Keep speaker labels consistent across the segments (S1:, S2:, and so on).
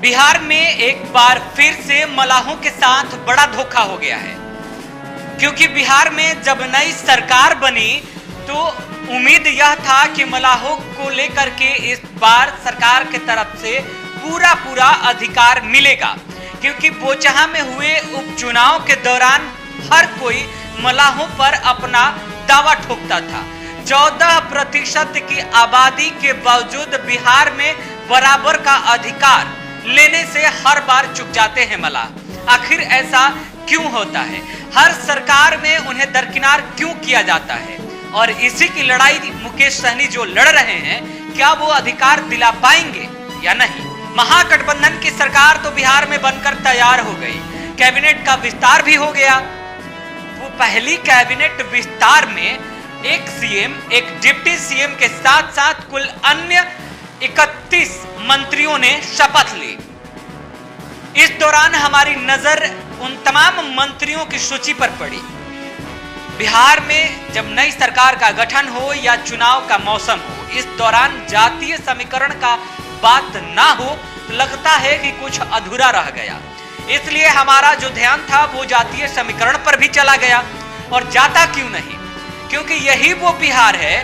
S1: बिहार में एक बार फिर से मलाहों के साथ बड़ा धोखा हो गया है, क्योंकि बिहार में जब नई सरकार बनी तो उम्मीद यह था कि मलाहों को लेकर के इस बार सरकार की तरफ से पूरा अधिकार मिलेगा, क्योंकि बोचहा में हुए उपचुनाव के दौरान हर कोई मलाहों पर अपना दावा ठोकता था। 14% की आबादी के बावजूद बिहार में बराबर का अधिकार लेने से हर बार चुक जाते हैं मलाह। आखिर ऐसा क्यों होता है? हर सरकार में उन्हें दरकिनार क्यों किया जाता है? और इसी की लड़ाई मुकेश सहनी जो लड़ रहे हैं, क्या वो अधिकार दिला पाएंगे या नहीं? महागठबंधन की सरकार तो बिहार में बनकर तैयार हो गई, कैबिनेट का विस्तार भी हो गया। वो पहली कैबिनेट विस्तार में एक सीएम, एक डिप्टी सीएम के साथ साथ कुल अन्य 31 मंत्रियों ने शपथ ली। इस दौरान हमारी नजर उन तमाम मंत्रियों की सूची पर पड़ी। बिहार में जब नई सरकार का गठन हो या चुनाव का मौसम हो, इस दौरान जातीय समीकरण का बात ना हो तो लगता है कि कुछ अधूरा रह गया। इसलिए हमारा जो ध्यान था वो जातीय समीकरण पर भी चला गया। और जाता क्यों नहीं? क्योंकि यही वो बिहार है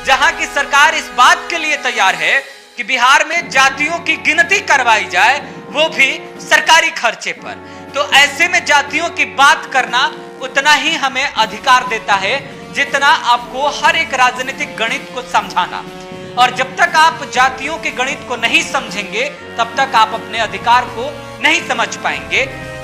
S1: जहां की सरकार इस बात के लिए तैयार है कि बिहार में जातियों की गिनती करवाई जाए, वो भी सरकारी खर्चे पर। तो ऐसे में जातियों की बात करना उतना ही हमें अधिकार देता है जितना आपको हर एक राजनीतिक गणित को समझाना। और जब तक आप जातियों के गणित को नहीं समझेंगे तब तक आप अपने अधिकार को नहीं समझ पाएंगे।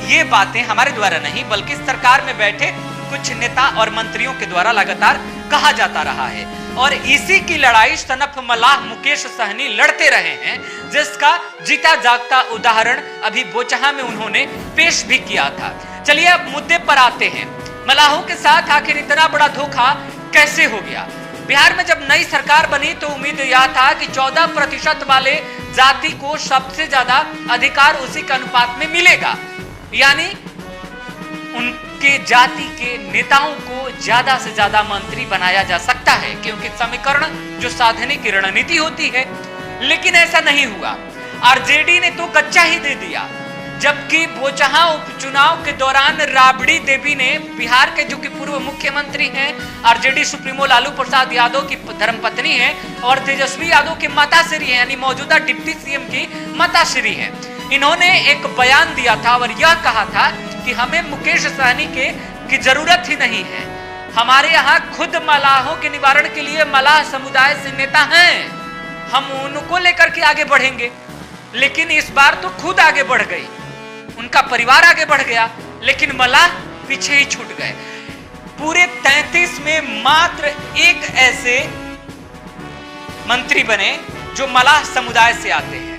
S1: ये बातें हमारे द्वारा नहीं बल्कि सरकार में बैठे कुछ नेता और मंत्रियों के द्वारा लगातार कहा जाता रहा है। और इसी की लड़ाई सनफ मलाह मुकेश सहनी लड़ते रहे हैं, जिसका जीता जागता उदाहरण अभी बोचहा में उन्होंने पेश भी किया था। चलिए अब मुद्दे पर आते हैं। मलाहों के साथ आखिर इतना बड़ा धोखा कैसे हो गया? बिहार में जब नई सरकार बनी तो उम्मीद यह था कि 14% वाले जाति को सबसे ज्यादा अधिकार उसी के अनुपात में मिलेगा, यानी उनके जाति के नेताओं को ज्यादा से ज्यादा मंत्री बनाया जा सकता है, क्योंकि समीकरण जो साधने की रणनीति होती है। लेकिन ऐसा नहीं हुआ। आरजेडी ने तो कच्चा ही दे दिया। जबकि बोचहा उपचुनाव के दौरान राबड़ी देवी ने, बिहार के जो कि पूर्व मुख्यमंत्री हैं, आरजेडी सुप्रीमो लालू प्रसाद यादव की धर्मपत्नी है और तेजस्वी यादव की माताश्री है, यानी मौजूदा डिप्टी सीएम की माताश्री है, इन्होंने एक बयान दिया था और यह कहा था कि हमें मुकेश सहनी की जरूरत ही नहीं है। हमारे यहाँ खुद मलाहों के निवारण के लिए मलाह समुदाय से नेता हैं, हम उनको लेकर के आगे बढ़ेंगे। लेकिन इस बार तो खुद आगे बढ़ गई, उनका परिवार आगे बढ़ गया, लेकिन मलाह पीछे ही छूट गए। पूरे 33 में मात्र एक ऐसे मंत्री बने जो मलाह समुदाय से आते हैं।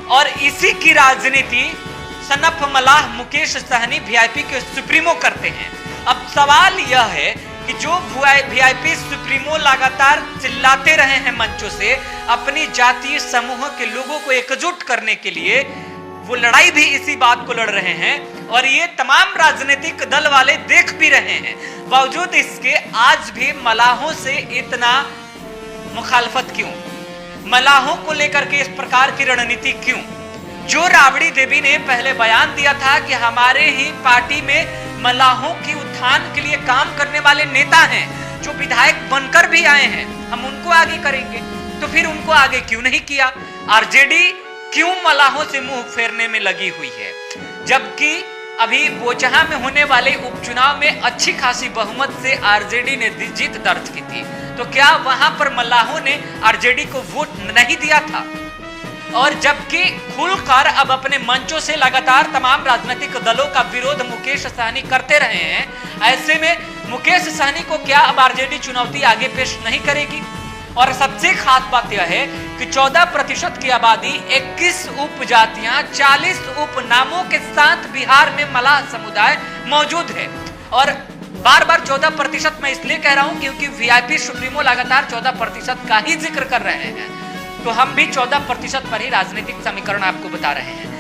S1: और इसी की राजनीति सनफ मलाह मुकेश सहनी वीआईपी के सुप्रीमो करते हैं। अब सवाल यह है कि जो वीआईपी सुप्रीमो लगातार चिल्लाते रहे हैं मंचों से अपनी जातीय समूह के लोगों को एकजुट करने के लिए, वो लड़ाई भी इसी बात को लड़ रहे हैं और ये तमाम राजनीतिक दल वाले देख भी रहे हैं। बावजूद इसके आज भी मलाहों से इतना मुखालफत क्यों? मलाहों को लेकर के इस प्रकार की रणनीति क्यों? जो राबड़ी देवी ने पहले बयान दिया था कि हमारे ही पार्टी में मलाहों की उत्थान के लिए काम करने वाले नेता हैं, जो विधायक बनकर भी आए हैं, हम उनको आगे करेंगे, तो फिर उनको आगे क्यों नहीं किया? आरजेडी क्यों मलाहों से मुंह फेरने में लगी हुई है? जबकि अभी बोचहा में होने वाले उपचुनाव में अच्छी खासी बहुमत से आरजेडी ने जीत दर्ज की थी, तो क्या वहां पर मलाहों ने आरजेडी को वोट नहीं दिया था? और जबकि खुलकर अब अपने मंचों से लगातार तमाम राजनीतिक दलों का विरोध मुकेश सहनी करते रहे हैं, ऐसे में मुकेश सहनी को क्या अब आरजेडी चुनौती आगे पेश नहीं करेगी? और सबसे खास बात यह है कि 14% की आबादी, 21 उपजातियां, 40 उपनामों के साथ बिहार में मलाह समुदाय मौजूद है। और बार बार 14% मैं इसलिए कह रहा हूं क्योंकि वीआईपी सुप्रीमो लगातार 14% का ही जिक्र कर रहे हैं, तो हम भी 14% पर ही राजनीतिक समीकरण आपको बता रहे हैं।